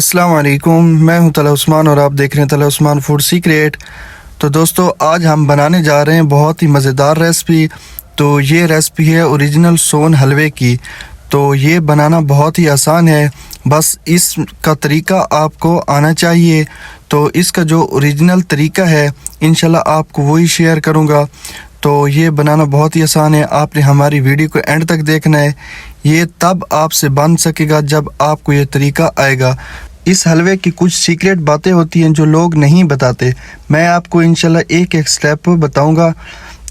अस्सलाम वालेकुम, मैं हूं तला उस्मान और आप देख रहे हैं तला उस्मान फूड सीक्रेट। तो दोस्तों, आज हम बनाने जा रहे हैं बहुत ही मज़ेदार रेसिपी। तो ये रेसिपी है ओरिजिनल सोन हलवे की। तो ये बनाना बहुत ही आसान है, बस इसका तरीका आपको आना चाहिए। तो इसका जो ओरिजिनल तरीका है इंशाल्लाह आपको वही शेयर करूँगा। तो ये बनाना बहुत ही आसान है, आपने हमारी वीडियो को एंड तक देखना है। ये तब आपसे बन सकेगा जब आपको ये तरीका आएगा। इस हलवे की कुछ सीक्रेट बातें होती हैं जो लोग नहीं बताते, मैं आपको इंशाल्लाह एक एक स्टेप बताऊंगा।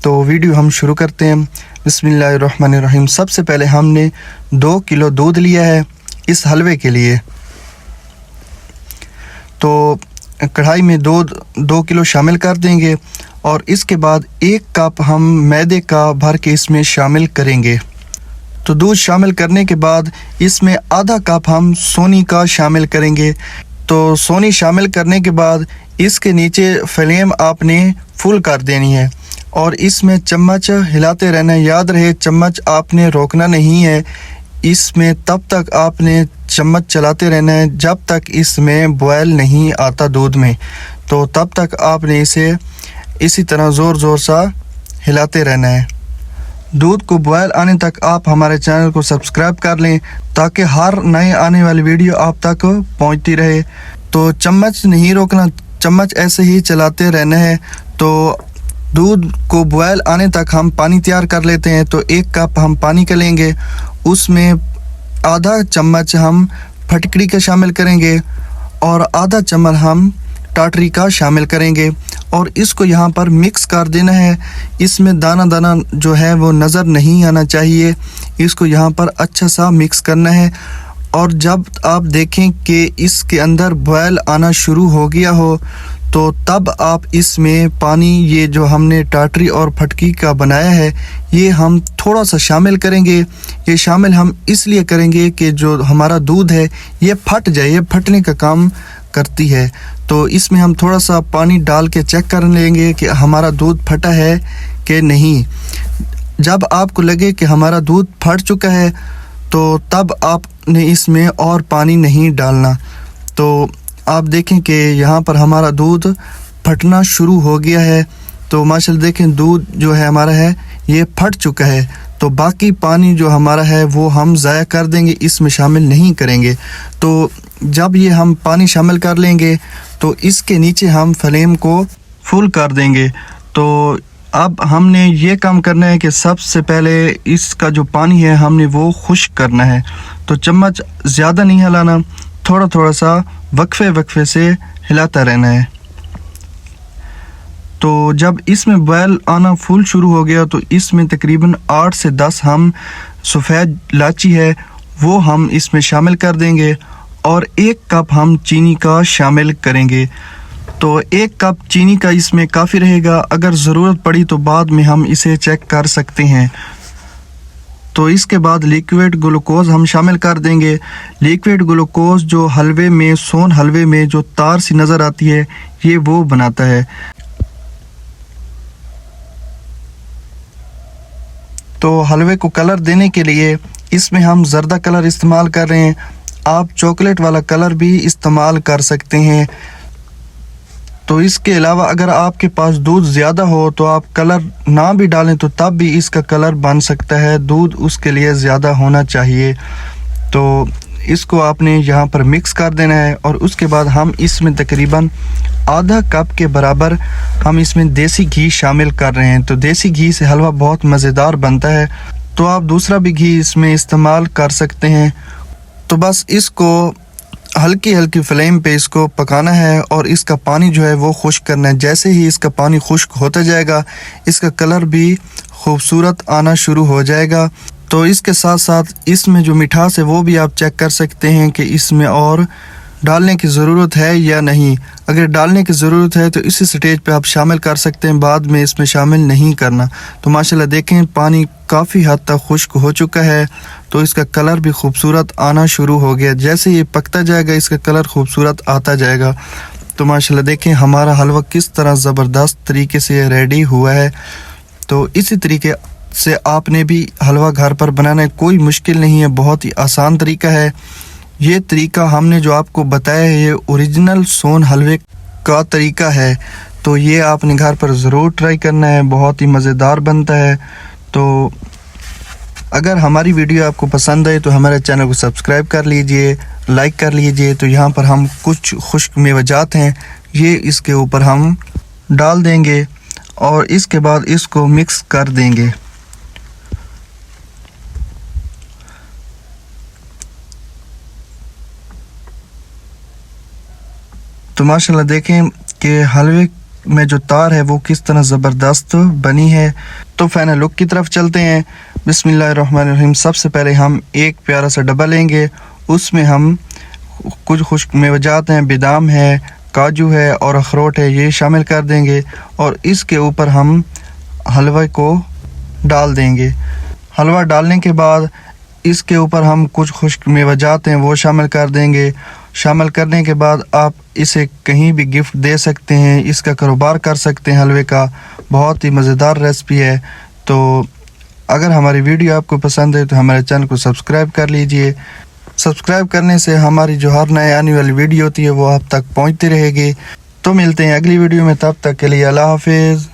तो वीडियो हम शुरू करते हैं। बिस्मिल्लाहिर्रहमानिर्रहीम। सबसे पहले हमने 2 किलो दूध लिया है इस हलवे के लिए। तो कढ़ाई में दूध 2 किलो शामिल कर देंगे और इसके बाद 1 कप हम मैदे का भर के इसमें शामिल करेंगे। तो दूध शामिल करने के बाद इसमें आधा कप हम सोनी का शामिल करेंगे। तो सोनी शामिल करने के बाद इसके नीचे फ्लेम आपने फुल कर देनी है और इसमें चम्मच हिलाते रहना है। याद रहे, चम्मच आपने रोकना नहीं है। इसमें तब तक आपने चम्मच चलाते रहना है जब तक इसमें बॉयल नहीं आता दूध में। तो तब तक आपने इसे इसी तरह ज़ोर ज़ोर सा हिलाते रहना है। दूध को बॉयल आने तक आप हमारे चैनल को सब्सक्राइब कर लें ताकि हर नए आने वाली वीडियो आप तक पहुंचती रहे। तो चम्मच नहीं रोकना, चम्मच ऐसे ही चलाते रहना है। तो दूध को बॉयल आने तक हम पानी तैयार कर लेते हैं। तो 1 कप हम पानी का लेंगे, उसमें आधा चम्मच हम फटकड़ी का शामिल करेंगे और आधा चम्मच हम टाटरी का शामिल करेंगे और इसको यहाँ पर मिक्स कर देना है। इसमें दाना दाना जो है वो नज़र नहीं आना चाहिए। इसको यहाँ पर अच्छा सा मिक्स करना है और जब आप देखें कि इसके अंदर बॉयल आना शुरू हो गया हो तो तब आप इसमें पानी, ये जो हमने टाटरी और फटकी का बनाया है, ये हम थोड़ा सा शामिल करेंगे। ये शामिल हम इसलिए करेंगे कि जो हमारा दूध है ये फट जाए, ये फटने का काम करती है। तो इसमें हम थोड़ा सा पानी डाल के चेक कर लेंगे कि हमारा दूध फटा है कि नहीं। जब आपको लगे कि हमारा दूध फट चुका है तो तब आपने इसमें और पानी नहीं डालना। तो आप देखें कि यहाँ पर हमारा दूध फटना शुरू हो गया है। तो माशाल्लाह देखें, दूध जो है हमारा है ये फट चुका है। तो बाकी पानी जो हमारा है वो हम ज़ाया कर देंगे, इसमें शामिल नहीं करेंगे। तो जब ये हम पानी शामिल कर लेंगे तो इसके नीचे हम फ्लेम को फुल कर देंगे। तो अब हमने ये काम करना है कि सबसे पहले इसका जो पानी है हमने वो खुश्क करना है। तो चम्मच ज़्यादा नहीं हिलाना, थोड़ा थोड़ा सा वक्फे से हिलाता रहना है। तो जब इसमें बॉयल आना फुल शुरू हो गया तो इसमें तकरीबन 8 से 10 हम सफ़ेद इलायची है वो हम इसमें शामिल कर देंगे और 1 कप हम चीनी का शामिल करेंगे। तो 1 कप चीनी का इसमें काफ़ी रहेगा, अगर ज़रूरत पड़ी तो बाद में हम इसे चेक कर सकते हैं। तो इसके बाद लिक्विड ग्लूकोज हम शामिल कर देंगे। लिक्विड ग्लूकोज जो हलवे में, सोन हलवे में जो तार सी नज़र आती है, ये वो बनाता है। तो हलवे को कलर देने के लिए इसमें हम जर्दा कलर इस्तेमाल कर रहे हैं। आप चॉकलेट वाला कलर भी इस्तेमाल कर सकते हैं। तो इसके अलावा अगर आपके पास दूध ज़्यादा हो तो आप कलर ना भी डालें तो तब भी इसका कलर बन सकता है। दूध उसके लिए ज़्यादा होना चाहिए। तो इसको आपने यहाँ पर मिक्स कर देना है और उसके बाद हम इसमें तकरीबन आधा कप के बराबर हम इसमें देसी घी शामिल कर रहे हैं। तो देसी घी से हलवा बहुत मज़ेदार बनता है। तो आप दूसरा भी घी इसमें इस्तेमाल कर सकते हैं। तो बस इसको हल्की हल्की फ्लेम पे इसको पकाना है और इसका पानी जो है वो खुश्क करना है। जैसे ही इसका पानी खुश्क होता जाएगा इसका कलर भी खूबसूरत आना शुरू हो जाएगा। तो इसके साथ साथ इसमें जो मिठास है वो भी आप चेक कर सकते हैं कि इसमें और डालने की ज़रूरत है या नहीं। अगर डालने की ज़रूरत है तो इसी स्टेज पे आप शामिल कर सकते हैं, बाद में इसमें शामिल नहीं करना। तो माशाल्लाह देखें, पानी काफ़ी हद तक खुश्क हो चुका है। तो इसका कलर भी खूबसूरत आना शुरू हो गया। जैसे ये पकता जाएगा इसका कलर खूबसूरत आता जाएगा। तो माशाल्लाह देखें हमारा हलवा किस तरह ज़बरदस्त तरीके से रेडी हुआ है। तो इसी तरीके से आपने भी हलवा घर पर बनाना है, कोई मुश्किल नहीं है, बहुत ही आसान तरीका है। ये तरीका हमने जो आपको बताया है ये ओरिजिनल सोन हलवे का तरीका है, तो ये आपने घर पर ज़रूर ट्राई करना है, बहुत ही मज़ेदार बनता है। तो अगर हमारी वीडियो आपको पसंद आए तो हमारे चैनल को सब्सक्राइब कर लीजिए, लाइक कर लीजिए। तो यहाँ पर हम कुछ खुश्क मेवाजात हैं, ये इसके ऊपर हम डाल देंगे और इसके बाद इसको मिक्स कर देंगे। तो माशाल्लाह देखें कि हलवे में जो तार है वो किस तरह ज़बरदस्त बनी है। तो फाइनल लुक की तरफ चलते हैं। बिस्मिल्लाहिर्रहमानिर्रहीम। सबसे पहले हम एक प्यारा सा डब्बा लेंगे, उसमें हम कुछ खुश्क मेवाजात हैं, बादाम है, काजू है और अखरोट है, ये शामिल कर देंगे और इसके ऊपर हम हलवे को डाल देंगे। हलवा डालने के बाद इसके ऊपर हम कुछ खुश्क मेवाजात हैं वो शामिल कर देंगे। शामिल करने के बाद आप इसे कहीं भी गिफ्ट दे सकते हैं, इसका कारोबार कर सकते हैं हलवे का। बहुत ही मज़ेदार रेसिपी है। तो अगर हमारी वीडियो आपको पसंद है तो हमारे चैनल को सब्सक्राइब कर लीजिए। सब्सक्राइब करने से हमारी जो हर नए आने वाली वीडियो होती है वो आप तक पहुंचती रहेगी। तो मिलते हैं अगली वीडियो में, तब तक के लिए अल्लाह हाफिज़।